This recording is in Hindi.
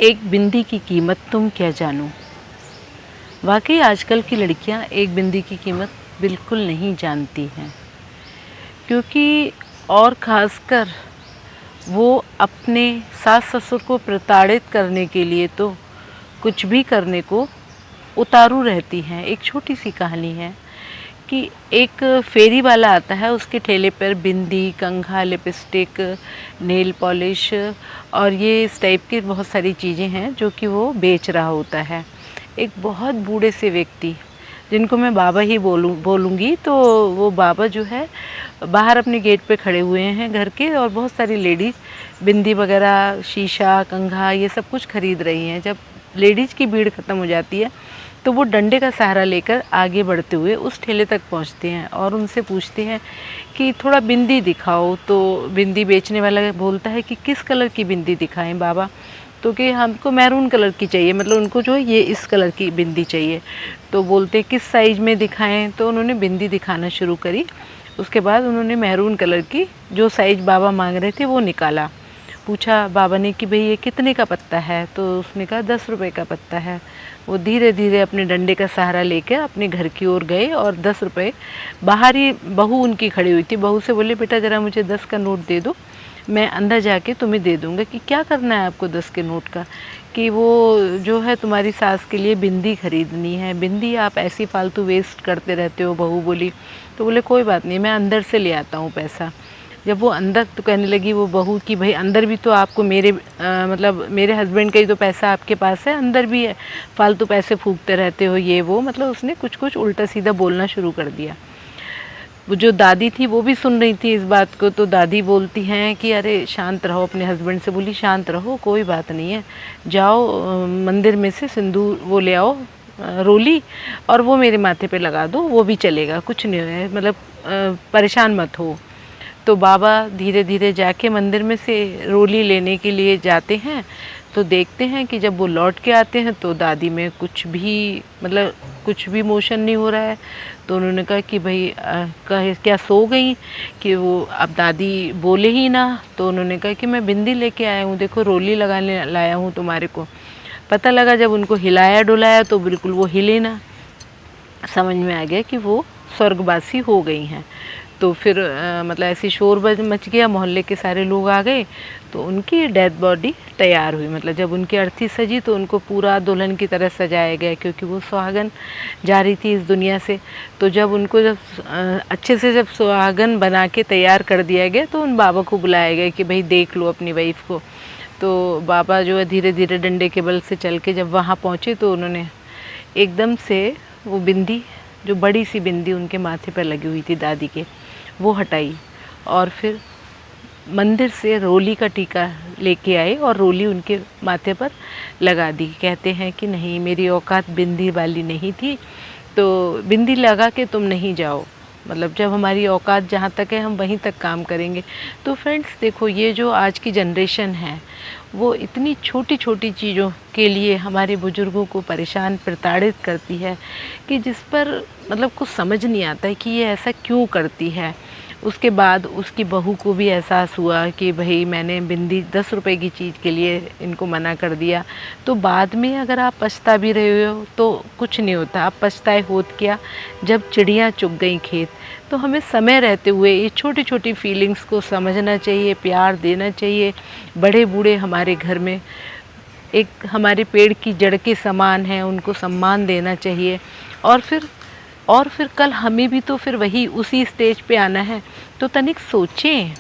एक बिंदी की कीमत तुम क्या जानो। वाकई आजकल की लड़कियां एक बिंदी की कीमत बिल्कुल नहीं जानती हैं, क्योंकि और ख़ासकर वो अपने सास ससुर को प्रताड़ित करने के लिए तो कुछ भी करने को उतारू रहती हैं। एक छोटी सी कहानी है कि एक फेरी वाला आता है, उसके ठेले पर बिंदी, कंघा, लिपस्टिक, नेल पॉलिश और ये इस टाइप की बहुत सारी चीज़ें हैं जो कि वो बेच रहा होता है। एक बहुत बूढ़े से व्यक्ति, जिनको मैं बाबा ही बोलूँगी, तो वो बाबा जो है बाहर अपने गेट पे खड़े हुए हैं घर के, और बहुत सारी लेडीज़ बिंदी वगैरह, शीशा, कंघा, ये सब कुछ खरीद रही हैं। जब लेडीज़ की भीड़ ख़त्म हो जाती है तो वो डंडे का सहारा लेकर आगे बढ़ते हुए उस ठेले तक पहुंचते हैं और उनसे पूछते हैं कि थोड़ा बिंदी दिखाओ। तो बिंदी बेचने वाला बोलता है कि किस कलर की बिंदी दिखाएं बाबा, तो कि हमको मैरून कलर की चाहिए, मतलब उनको जो है ये इस कलर की बिंदी चाहिए। तो बोलते किस साइज़ में दिखाएं, तो उन्होंने बिंदी दिखाना शुरू करी। उसके बाद उन्होंने मैरून कलर की जो साइज़ बाबा मांग रहे थे वो निकाला। पूछा बाबा ने कि भाई ये कितने का पत्ता है, तो उसने कहा 10 रुपये का पत्ता है। वो धीरे धीरे अपने डंडे का सहारा लेकर अपने घर की ओर गए और 10 रुपये, बाहर ही बहू उनकी खड़ी हुई थी, बहू से बोले बेटा ज़रा मुझे 10 का नोट दे दो, मैं अंदर जाके तुम्हें दे दूँगा। कि क्या करना है आपको 10 के नोट का, कि वो जो है तुम्हारी सास के लिए बिंदी खरीदनी है, बिंदी आप ऐसी फालतू वेस्ट करते रहते हो, बहू बोली। तो बोले कोई बात नहीं, मैं अंदर से ले आता हूँ पैसा। जब वो अंदर, तो कहने लगी वो बहू कि भाई अंदर भी तो आपको मेरे मतलब मेरे हस्बैंड का ही तो पैसा आपके पास है, अंदर भी है, फालतू पैसे फूकते रहते हो, ये वो, मतलब उसने कुछ कुछ उल्टा सीधा बोलना शुरू कर दिया। वो जो दादी थी वो भी सुन रही थी इस बात को, तो दादी बोलती हैं कि अरे शांत रहो, अपने हस्बैंड से बोली शांत रहो, कोई बात नहीं है, जाओ मंदिर में से सिंदूर वो ले आओ, रोली, और वो मेरे माथे पे लगा दो, वो भी चलेगा, कुछ नहीं है, मतलब परेशान मत हो। तो बाबा धीरे धीरे जाके मंदिर में से रोली लेने के लिए जाते हैं, तो देखते हैं कि जब वो लौट के आते हैं तो दादी में कुछ भी, मतलब कुछ भी मोशन नहीं हो रहा है। तो उन्होंने कहा कि भाई क्या सो गई, कि वो अब दादी बोले ही ना। तो उन्होंने कहा कि मैं बिंदी लेके आया हूँ, देखो रोली लगाने लाया हूँ तुम्हारे को। पता लगा जब उनको हिलाया डुलाया तो बिल्कुल वो हिले ना, समझ में आ गया कि वो स्वर्गवासी हो गई हैं। तो फिर मतलब ऐसी शोर मच गया, मोहल्ले के सारे लोग आ गए, तो उनकी डेड बॉडी तैयार हुई। मतलब जब उनकी अर्थी सजी तो उनको पूरा दुल्हन की तरह सजाया गया, क्योंकि वो सुहागन जा रही थी इस दुनिया से। तो जब उनको अच्छे से जब सुहागन बना के तैयार कर दिया गया, तो उन बाबा को बुलाया गया कि भाई देख लो अपनी वाइफ को। तो बाबा जो है धीरे धीरे डंडे के बल से चल के जब वहाँ पहुँचे, तो उन्होंने एकदम से वो बिंदी, जो बड़ी सी बिंदी उनके माथे पर लगी हुई थी दादी के, वो हटाई, और फिर मंदिर से रोली का टीका लेके आए और रोली उनके माथे पर लगा दी। कहते हैं कि नहीं, मेरी औकात बिंदी वाली नहीं थी, तो बिंदी लगा के तुम नहीं जाओ, मतलब जब हमारी औकात जहाँ तक है हम वहीं तक काम करेंगे। तो फ्रेंड्स देखो, ये जो आज की जनरेशन है वो इतनी छोटी छोटी चीज़ों के लिए हमारे बुज़ुर्गों को परेशान, प्रताड़ित करती है, कि जिस पर मतलब कुछ समझ नहीं आता है कि ये ऐसा क्यों करती है। उसके बाद उसकी बहू को भी एहसास हुआ कि भाई मैंने बिंदी 10 रुपए की चीज़ के लिए इनको मना कर दिया। तो बाद में अगर आप पछता भी रहे हो तो कुछ नहीं होता, आप पछताए होत क्या जब चिड़ियाँ चुग गई खेत। तो हमें समय रहते हुए ये छोटी छोटी फीलिंग्स को समझना चाहिए, प्यार देना चाहिए। बड़े बूढ़े हमारे घर में एक हमारे पेड़ की जड़ के समान हैं, उनको सम्मान देना चाहिए। और फिर कल हमें भी तो फिर वही उसी स्टेज पे आना है, तो तनिक सोचें।